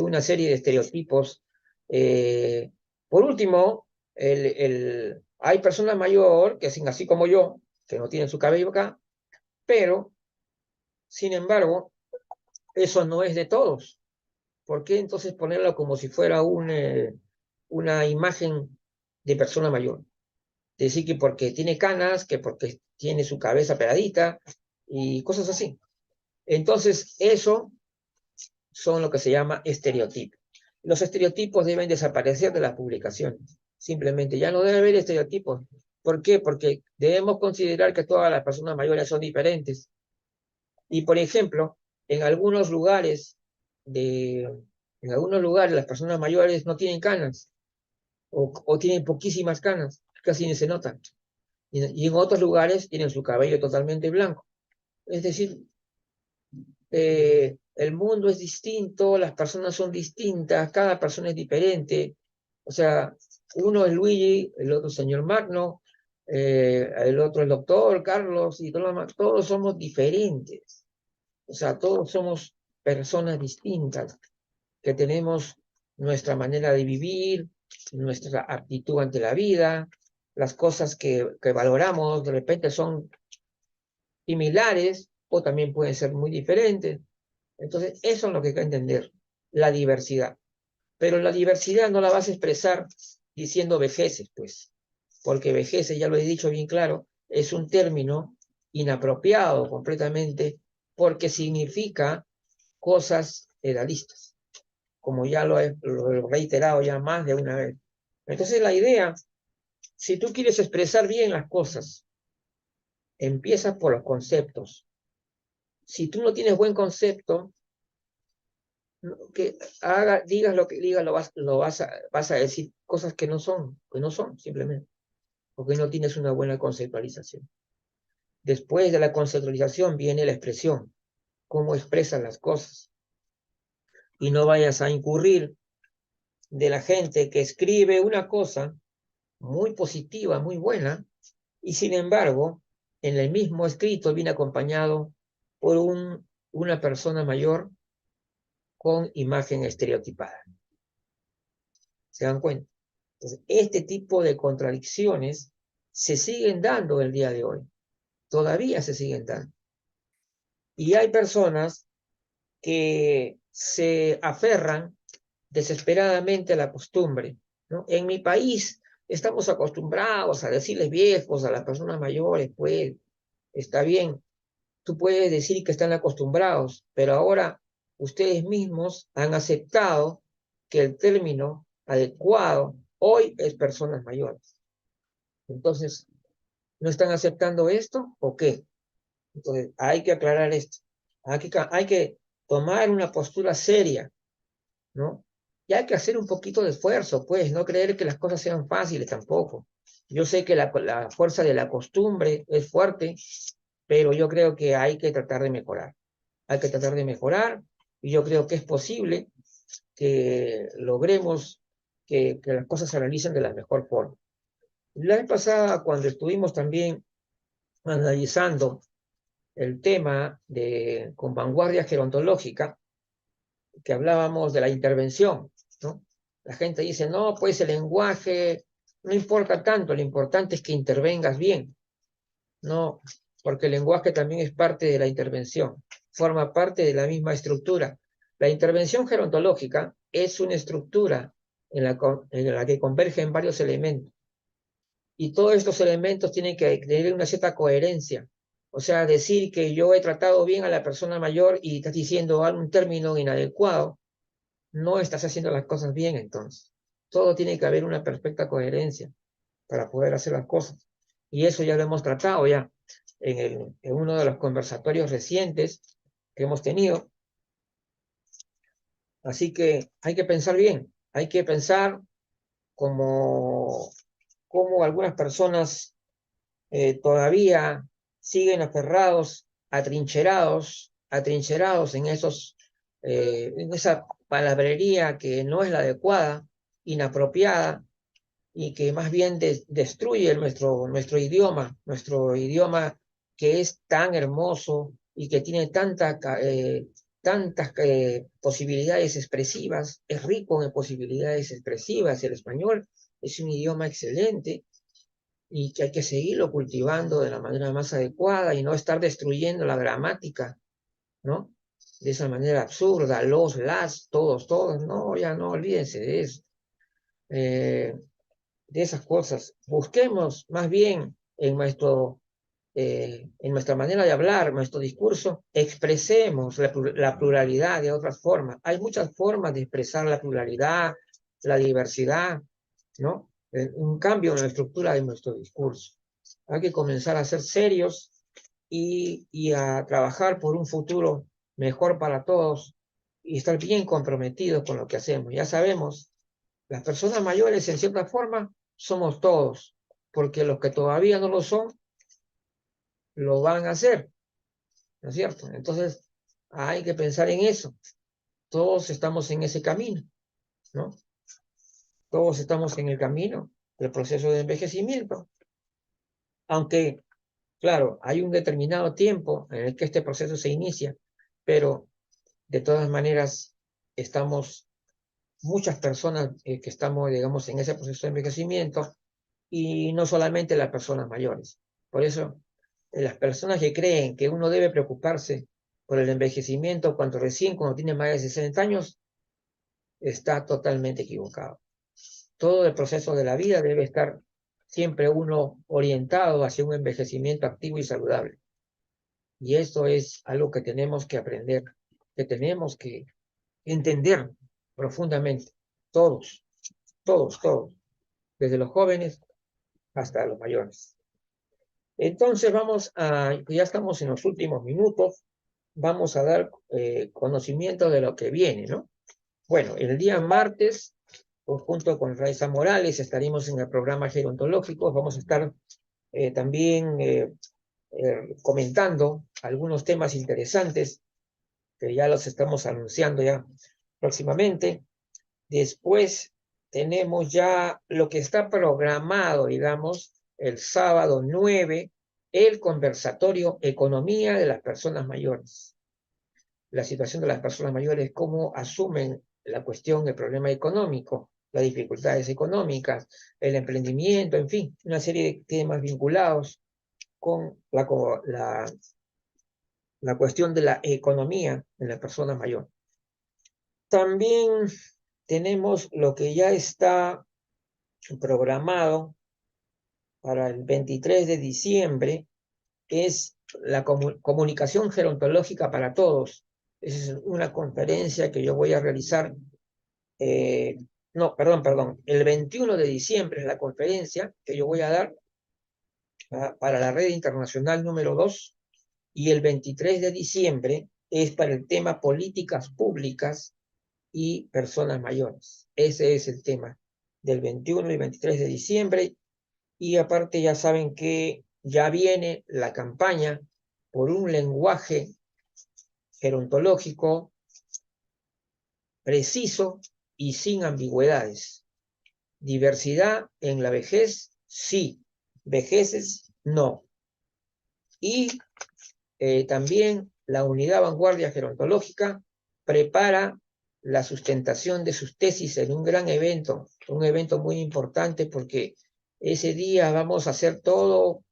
una serie de estereotipos. Eh, por último, hay personas mayores que hacen así como yo, que no tienen su cabello acá, pero, sin embargo, eso no es de todos. ¿Por qué entonces ponerlo como si fuera una imagen de persona mayor? Decir que porque tiene canas, que porque tiene su cabeza pegadita y cosas así. Entonces, eso son lo que se llama estereotipos. Los estereotipos deben desaparecer de las publicaciones. Simplemente ya no debe haber estereotipos. ¿Por qué? Porque debemos considerar que todas las personas mayores son diferentes. Y, por ejemplo, en algunos lugares, de, en algunos lugares las personas mayores no tienen canas o tienen poquísimas canas, casi ni se notan. Y en otros lugares tienen su cabello totalmente blanco. Es decir, el mundo es distinto, las personas son distintas, cada persona es diferente. O sea, uno es Luigi, el otro es señor Magno, el otro es el doctor Carlos, y todos somos diferentes. O sea, todos somos personas distintas, que tenemos nuestra manera de vivir, nuestra actitud ante la vida, las cosas que valoramos de repente son similares o también pueden ser muy diferentes. Entonces, eso es lo que hay que entender, la diversidad. Pero la diversidad no la vas a expresar diciendo vejeces, pues, porque vejeces, ya lo he dicho bien claro, es un término inapropiado completamente porque significa cosas edadistas, como ya lo he reiterado ya más de una vez. Entonces, la idea, si tú quieres expresar bien las cosas, empieza por los conceptos. Si tú no tienes buen concepto, que digas lo que digas, vas a decir cosas que no son, simplemente, porque no tienes una buena conceptualización. Después de la conceptualización viene la expresión, cómo expresas las cosas. Y no vayas a incurrir de la gente que escribe una cosa muy positiva, muy buena, y sin embargo, en el mismo escrito viene acompañado por una persona mayor con imagen estereotipada. ¿Se dan cuenta? Entonces, este tipo de contradicciones se siguen dando el día de hoy. Todavía se siguen dando. Y hay personas que se aferran desesperadamente a la costumbre, ¿no? En mi país estamos acostumbrados a decirles viejos a las personas mayores, pues está bien, tú puedes decir que están acostumbrados, pero ahora ustedes mismos han aceptado que el término adecuado hoy es personas mayores. Entonces, ¿no están aceptando esto o qué? Entonces, hay que aclarar esto. Hay que tomar una postura seria, ¿no? Y hay que hacer un poquito de esfuerzo, pues, no creer que las cosas sean fáciles tampoco. Yo sé que la fuerza de la costumbre es fuerte, pero yo creo que hay que tratar de mejorar. Hay que tratar de mejorar y yo creo que es posible que logremos que las cosas se realicen de la mejor forma. La vez pasada, cuando estuvimos también analizando el tema con vanguardia gerontológica, que hablábamos de la intervención, ¿no? La gente dice, no, pues el lenguaje no importa tanto, lo importante es que intervengas bien. No, porque el lenguaje también es parte de la intervención, forma parte de la misma estructura. La intervención gerontológica es una estructura en la que convergen varios elementos. Y todos estos elementos tienen que tener una cierta coherencia. O sea, decir que yo he tratado bien a la persona mayor y estás diciendo algún término inadecuado, no estás haciendo las cosas bien entonces. Todo tiene que haber una perfecta coherencia para poder hacer las cosas. Y eso ya lo hemos tratado ya en uno de los conversatorios recientes que hemos tenido. Así que hay que pensar bien, hay que pensar como algunas personas todavía siguen aferrados, atrincherados en esa palabrería que no es la adecuada, inapropiada, y que más bien destruye nuestro idioma que es tan hermoso y que tiene tantas posibilidades expresivas, es rico en posibilidades expresivas. El español es un idioma excelente y que hay que seguirlo cultivando de la manera más adecuada y no estar destruyendo la gramática, ¿no? De esa manera absurda, las, todos, no, ya no, olvídense de eso. Eh, de esas cosas. Busquemos más bien en nuestra manera de hablar, nuestro discurso, expresemos la pluralidad de otras formas. Hay muchas formas de expresar la pluralidad, la diversidad, ¿no? Un cambio en la estructura de nuestro discurso. Hay que comenzar a ser serios y a trabajar por un futuro mejor para todos y estar bien comprometidos con lo que hacemos. Ya sabemos, las personas mayores, en cierta forma, somos todos, porque los que todavía no lo son, lo van a hacer. ¿no es cierto? Entonces, hay que pensar en eso. Todos estamos en ese camino, ¿no? Todos estamos en el camino del proceso de envejecimiento. Aunque, claro, hay un determinado tiempo en el que este proceso se inicia, pero de todas maneras estamos muchas personas que estamos, digamos, en ese proceso de envejecimiento y no solamente las personas mayores. Por eso, las personas que creen que uno debe preocuparse por el envejecimiento cuando tiene más de 60 años, está totalmente equivocado. Todo el proceso de la vida debe estar siempre uno orientado hacia un envejecimiento activo y saludable. Y esto es algo que tenemos que aprender, que tenemos que entender profundamente, todos, todos, desde los jóvenes hasta los mayores. Entonces ya estamos en los últimos minutos, vamos a dar conocimiento de lo que viene, ¿no? Bueno, el día martes, junto con Raiza Morales, estaremos en el programa gerontológico, vamos a estar también comentando algunos temas interesantes que ya los estamos anunciando ya próximamente. Después tenemos ya lo que está programado, digamos, el sábado 9, el conversatorio Economía de las Personas Mayores. La situación de las personas mayores, cómo asumen la cuestión, el problema económico, las dificultades económicas, el emprendimiento, en fin, una serie de temas vinculados con la cuestión de la economía en la persona mayor. También tenemos lo que ya está programado para el 23 de diciembre, es la comunicación gerontológica para todos. Esa es una conferencia que yo voy a realizar, no, perdón, el 21 de diciembre es la conferencia que yo voy a dar para la red internacional número 2, y el 23 de diciembre es para el tema políticas públicas y personas mayores. Ese es el tema del 21 y 23 de diciembre. Y aparte ya saben que ya viene la campaña por un lenguaje gerontológico preciso y sin ambigüedades. Diversidad en la vejez, sí. Vejeces, no. Y también la Unidad Vanguardia Gerontológica prepara la sustentación de sus tesis en un gran evento, un evento muy importante porque ese día vamos a hacer todo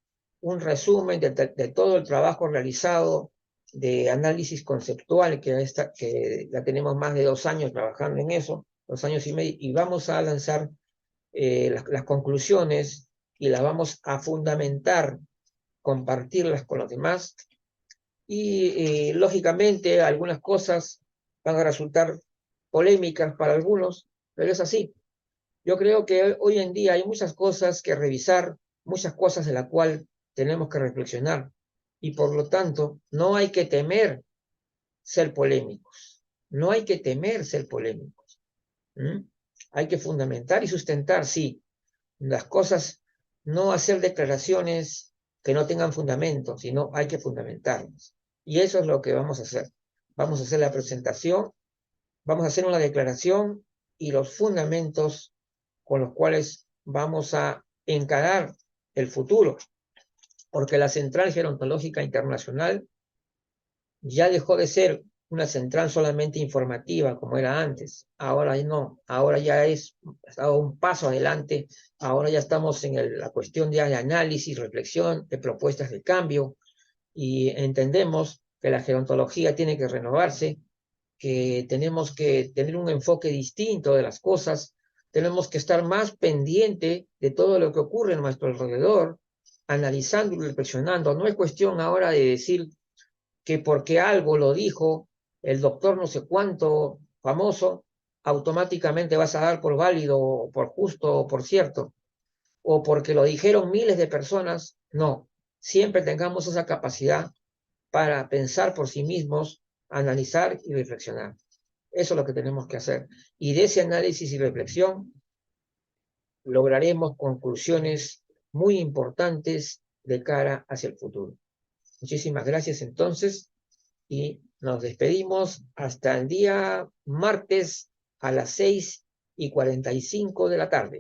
un resumen de todo el trabajo realizado de análisis conceptual, que ya tenemos más de 2 años trabajando en eso, 2 años y medio, y vamos a lanzar las conclusiones y las vamos a fundamentar, compartirlas con los demás. Y lógicamente algunas cosas van a resultar polémicas para algunos, pero es así. Yo creo que hoy en día hay muchas cosas que revisar, muchas cosas de las cuales tenemos que reflexionar, y por lo tanto no hay que temer ser polémicos, no hay que temer ser polémicos. Hay que fundamentar y sustentar, sí, las cosas, no hacer declaraciones que no tengan fundamento, sino hay que fundamentarlas. Y eso es lo que vamos a hacer. Vamos a hacer la presentación, vamos a hacer una declaración y los fundamentos con los cuales vamos a encarar el futuro, porque la Central Gerontológica Internacional ya dejó de ser una central solamente informativa como era antes. Ahora no, ahora ya ha dado un paso adelante. Ahora ya estamos en la cuestión de análisis, reflexión, de propuestas de cambio, y entendemos que la gerontología tiene que renovarse, que tenemos que tener un enfoque distinto de las cosas, tenemos que estar más pendiente de todo lo que ocurre en nuestro alrededor, analizando y reflexionando. No es cuestión ahora de decir que porque algo lo dijo el doctor no sé cuánto famoso, automáticamente vas a dar por válido, o por justo, o por cierto, o porque lo dijeron miles de personas. No, siempre tengamos esa capacidad para pensar por sí mismos, analizar y reflexionar. Eso es lo que tenemos que hacer. Y de ese análisis y reflexión lograremos conclusiones muy importantes de cara hacia el futuro. Muchísimas gracias entonces. y nos despedimos hasta el día martes a las 6:45 de la tarde.